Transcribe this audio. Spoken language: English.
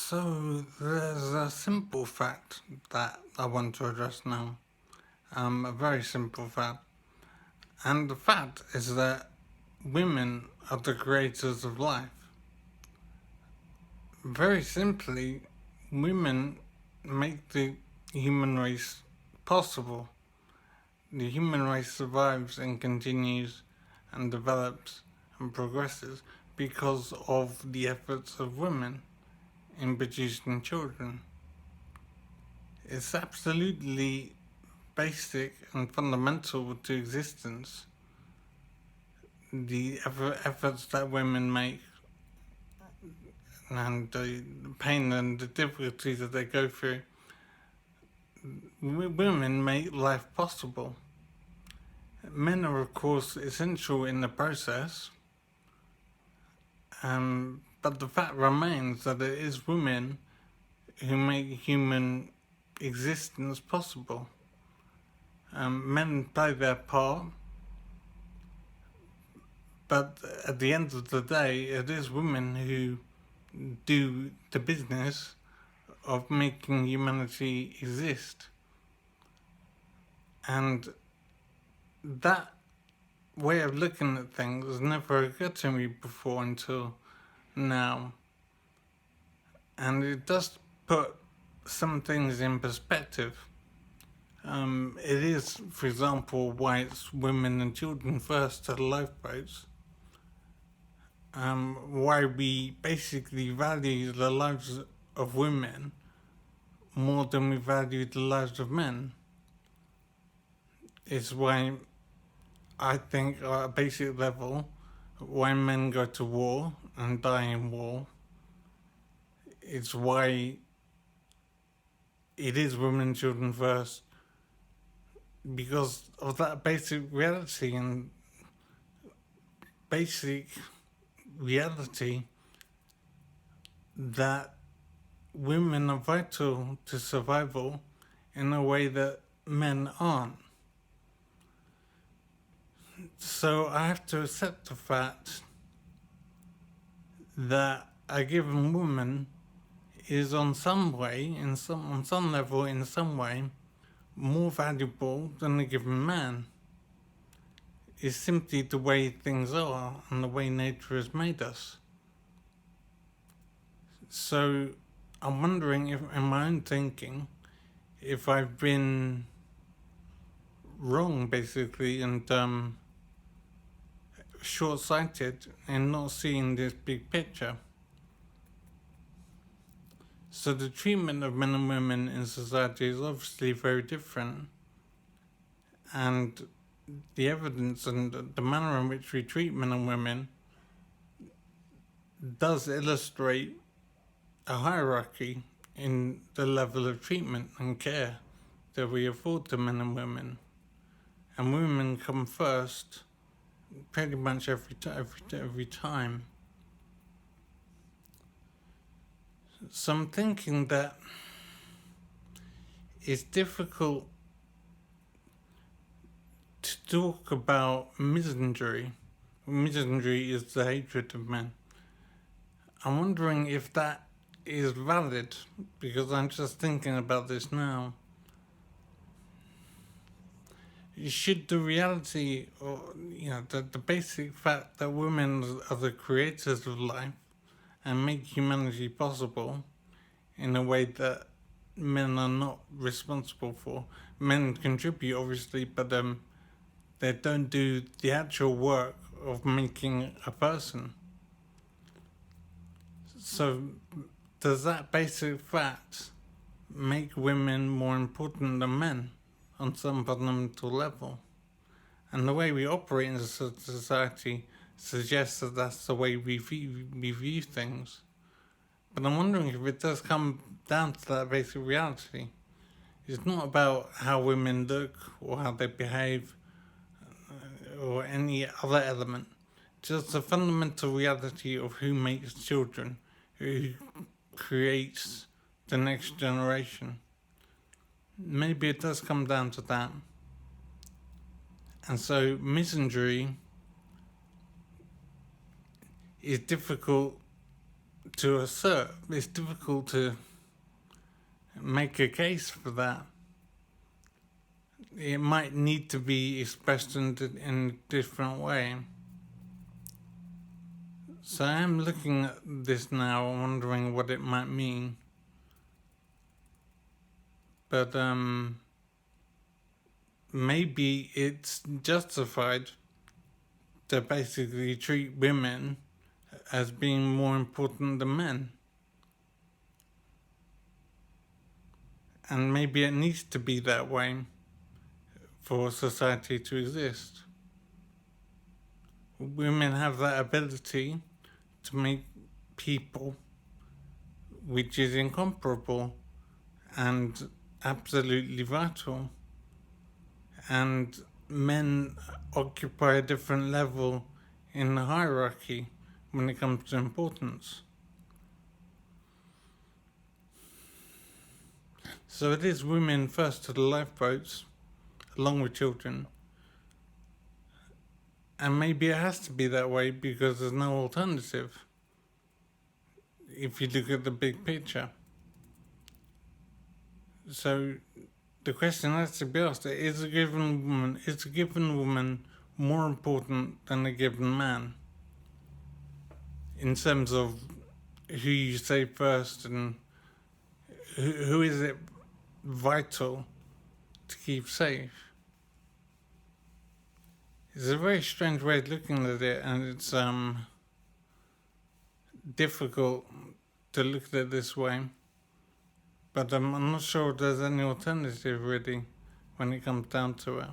So there's a simple fact that I want to address now. A very simple fact. And the fact is that women are the creators of life. Very simply, women make the human race possible. The human race survives and continues and develops and progresses because of the efforts of women in producing children. It's absolutely basic and fundamental to existence. The efforts that women make and the pain and the difficulties that they go through. Women make life possible. Men are, of course, essential in the process, but the fact remains that it is women who make human existence possible. Men play their part, but at the end of the day, it is women who do the business of making humanity exist. And that way of looking at things has never occurred to me before until now. And it does put some things in perspective. It is, for example, why it's women and children first to the lifeboats. Why we basically value the lives of women more than we value the lives of men. It's why I think at a basic level, why men go to war and die in war. It's why it is women and children first, because of that basic reality and basic reality that women are vital to survival in a way that men aren't. So I have to accept the fact that a given woman is on some level, in some way, more valuable than a given man. It's simply the way things are and the way nature has made us. So I'm wondering if, in my own thinking, if I've been wrong, basically, and short-sighted in not seeing this big picture. So the treatment of men and women in society is obviously very different, and the evidence and the manner in which we treat men and women does illustrate a hierarchy in the level of treatment and care that we afford to men and women. And women come first pretty much every time. So I'm thinking that it's difficult to talk about misandry. Misandry is the hatred of men. I'm wondering if that is valid, because I'm just thinking about this now. Should the reality, or the basic fact that women are the creators of life and make humanity possible in a way that men are not responsible for. Men contribute, obviously, but they don't do the actual work of making a person. So does that basic fact make women more important than men on some fundamental level? And the way we operate in society suggests that that's the way we view things. But I'm wondering if it does come down to that basic reality. It's not about how women look or how they behave or any other element. Just the fundamental reality of who makes children, who creates the next generation. Maybe it does come down to that. And so misandry is difficult to assert. It's difficult to make a case for that. It might need to be expressed in a different way. So I'm looking at this now, wondering what it might mean. But maybe it's justified to basically treat women as being more important than men. And maybe it needs to be that way for society to exist. Women have that ability to make people, which is incomparable and absolutely vital. And men occupy a different level in the hierarchy when it comes to importance. So it is women first to the lifeboats, along with children. And maybe it has to be that way because there's no alternative, if you look at the big picture. So the question has to be asked, is a given woman more important than a given man? In terms of who you say first and who is it vital to keep safe? It's a very strange way of looking at it, and it's difficult to look at it this way. But I'm not sure there's any alternative really when it comes down to it.